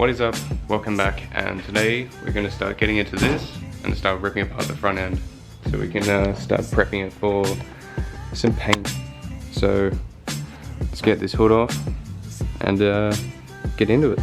What is up? Welcome back, and today we're going to start getting into this and start ripping apart the front end so we can start prepping it for some paint. So let's get this hood off and get into it.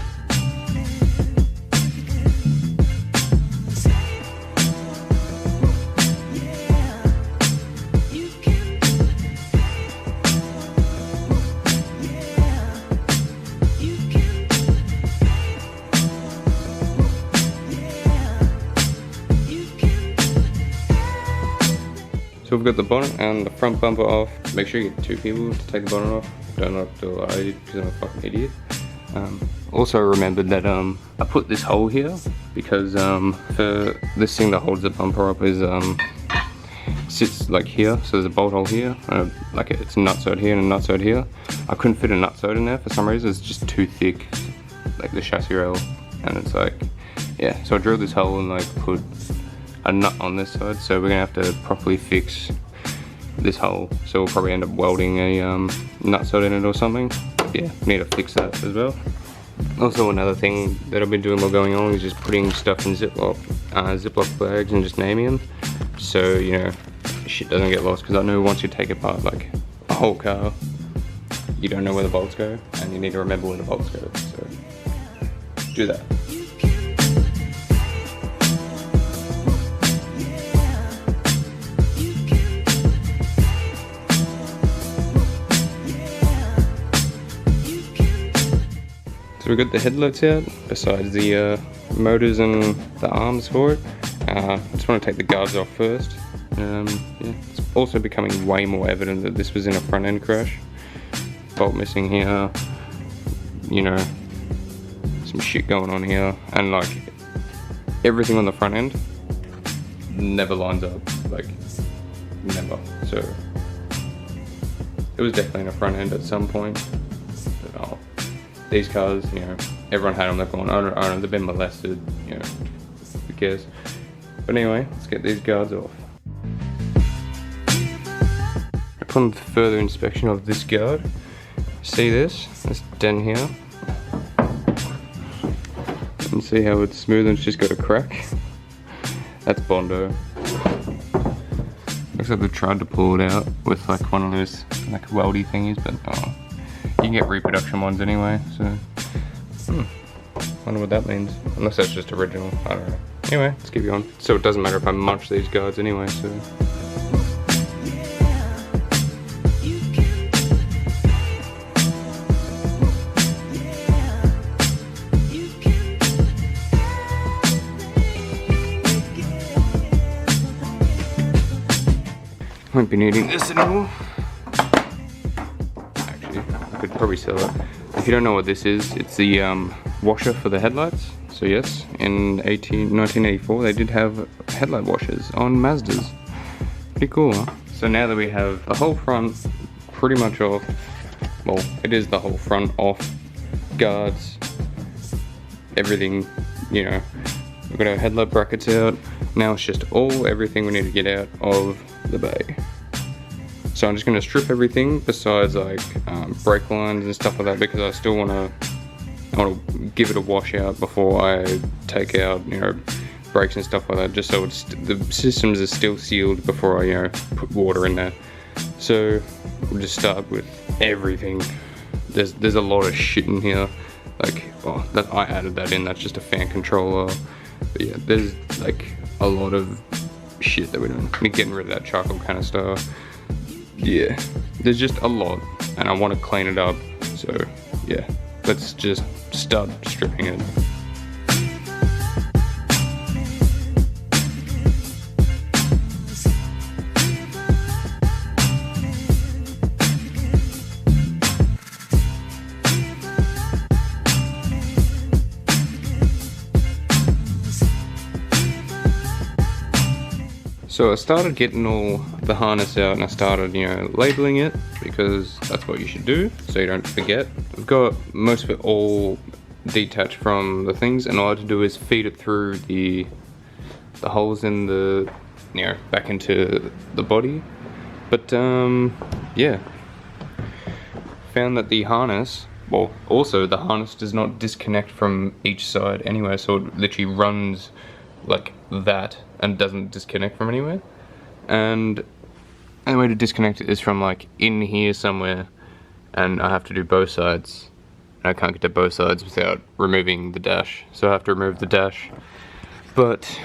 So we've got the bonnet and the front bumper off. Make sure you get two people to take the bonnet off. Don't have to do what I did because I'm a fucking idiot. Also remembered that I put this hole here because for this thing that holds the bumper up is sits like here. So there's a bolt hole here, like it's a nutside here and a nutside here. I couldn't fit a nutside in there for some reason. It's just too thick, like the chassis rail, and it's like, yeah. So I drilled this hole and like put a nut on this side, so we're gonna have to properly fix this hole. So we'll probably end up welding a nutside in it or something. Yeah, need to fix that as well. Also, another thing that I've been doing while going on is just putting stuff in Ziploc bags and just naming them, so you know shit doesn't get lost. Because I know once you take apart like a whole car, you don't know where the bolts go, and you need to remember where the bolts go. So do that. So we've got the headlights out, besides the motors and the arms for it. I just want to take the guards off first. Yeah, it's also becoming way more evident that this was in a front end crash. Bolt missing here, you know, some shit going on here, and like everything on the front end never lines up, like never. So it was definitely in a front end at some point. But, these cars, you know, everyone had them, they're going, I don't know, they've been molested, you know, who cares. But anyway, let's get these guards off. Upon further inspection of this guard, see this dent here? You can see how it's smooth and it's just got a crack. That's Bondo. Looks like they've tried to pull it out with like one of those like weldy thingies, but you can get reproduction ones anyway, so wonder what that means. Unless that's just original, I don't know. Anyway, let's keep going. So it doesn't matter if I munch these guards anyway, so. Won't be needing this anymore. I could probably sell it. If you don't know what this is, it's the washer for the headlights. So yes, in 1984 they did have headlight washers on Mazdas. Pretty cool, huh? So now that we have the whole front pretty much off, well, it is the whole front off, guards, everything, you know, we've got our headlight brackets out. Now it's just everything we need to get out of the bay. So I'm just going to strip everything besides like brake lines and stuff like that, because I still want to give it a wash out before I take out, you know, brakes and stuff like that, just so the systems are still sealed before I, you know, put water in there. So we'll just start with everything. There's a lot of shit in here. Like, oh, that I added that in. That's just a fan controller. But yeah, there's like a lot of shit that we're doing. We're getting rid of that charcoal canister. Yeah, there's just a lot, and I want to clean it up. So yeah, let's just start stripping it. So I started getting all the harness out, and I started, you know, labeling it, because that's what you should do so you don't forget. I've got most of it all detached from the things, and all I have to do is feed it through the holes in the, you know, back into the body. But yeah, found that the harness Well, also the harness does not disconnect from each side anywhere, so it literally runs like that and doesn't disconnect from anywhere. And the way to disconnect it is from like in here somewhere, and I have to do both sides. I can't get to both sides without removing the dash, so I have to remove the dash. But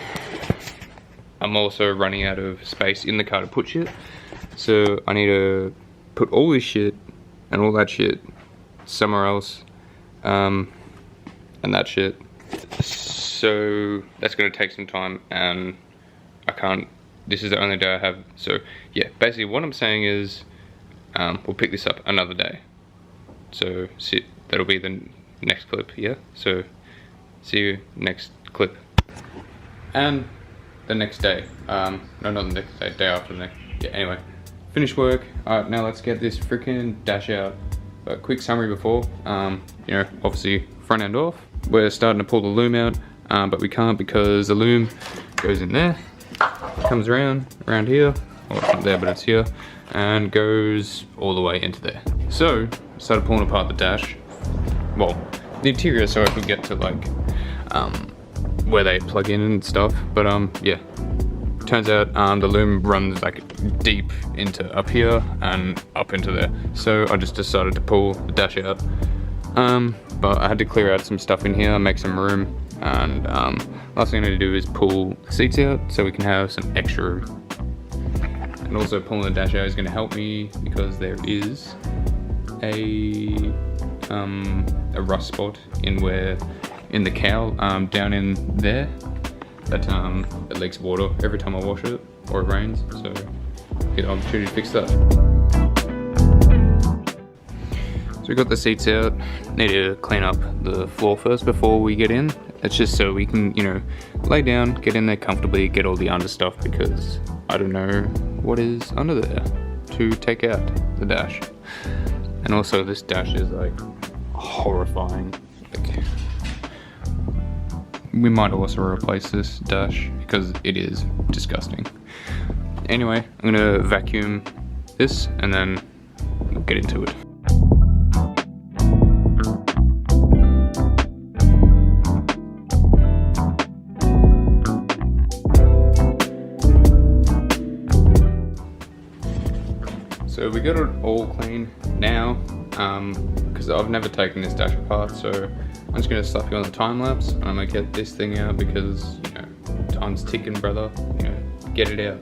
I'm also running out of space in the car to put shit, so I need to put all this shit and all that shit somewhere else, and that shit. So that's gonna take some time, and I can't. This is the only day I have. So yeah, basically what I'm saying is, we'll pick this up another day. So see, that'll be the next clip. Yeah. So see you next clip. And the next day. No, not the next day. Day after the next. Yeah. Anyway, finished work. Alright, now let's get this freaking dash out. A quick summary before, you know, obviously front end off. We're starting to pull the loom out, but we can't because the loom goes in there, comes around here, well it's not there but it's here, and goes all the way into there. So, started pulling apart the dash, well, the interior, so I could get to like, where they plug in and stuff, but yeah. Turns out the loom runs like deep into up here and up into there. So I just decided to pull the dash out. But I had to clear out some stuff in here, make some room. And last thing I need to do is pull the seats out so we can have some extra room. And also pulling the dash out is going to help me because there is a rust spot in the cowl down in there. That it leaks water every time I wash it, or it rains, so get an opportunity to fix that. So we got the seats out. Need to clean up the floor first before we get in. It's just so we can, you know, lay down, get in there comfortably, get all the under stuff, because I don't know what is under there to take out the dash. And also this dash is like horrifying. Like, we might also replace this dash because it is disgusting. Anyway, I'm gonna vacuum this and then we'll get into it. So we got it all clean now, because I've never taken this dash apart, so I'm just gonna slap you on the time lapse and I'm gonna get this thing out because, you know, time's ticking, brother. You know, get it out.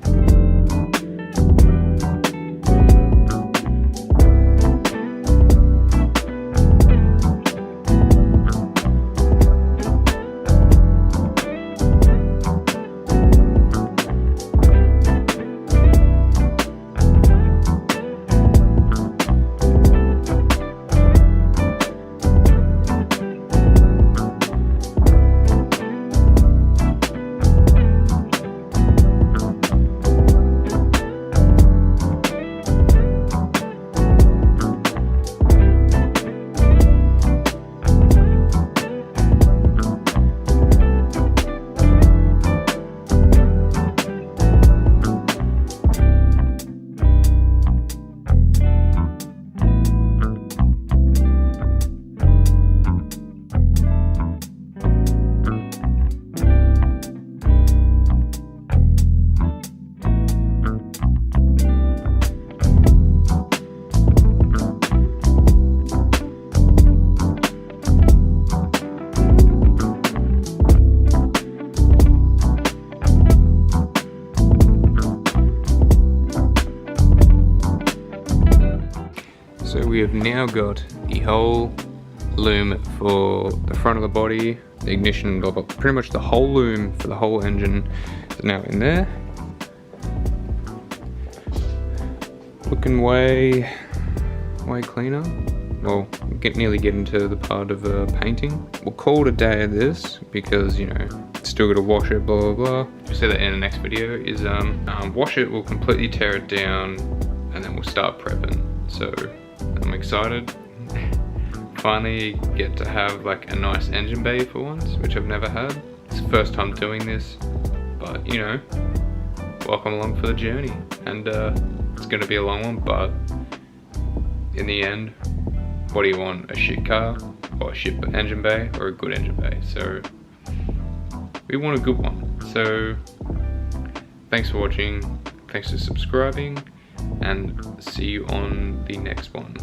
So we have now got the whole loom for the front of the body, the ignition, blah, blah, pretty much the whole loom for the whole engine is now in there. Looking way cleaner. Well, nearly get into the part of painting. We'll call it a day of this because, you know, still gotta wash it, blah, blah, blah. We'll see that in the next video is wash it, we'll completely tear it down, and then we'll start prepping. So I'm excited. Finally get to have like a nice engine bay for once, which I've never had. It's the first time doing this, but you know, welcome along for the journey. And it's gonna be a long one, but in the end, what do you want? A shit car, or a shit engine bay, or a good engine bay? So we want a good one. So thanks for watching, thanks for subscribing, and see you on the next one.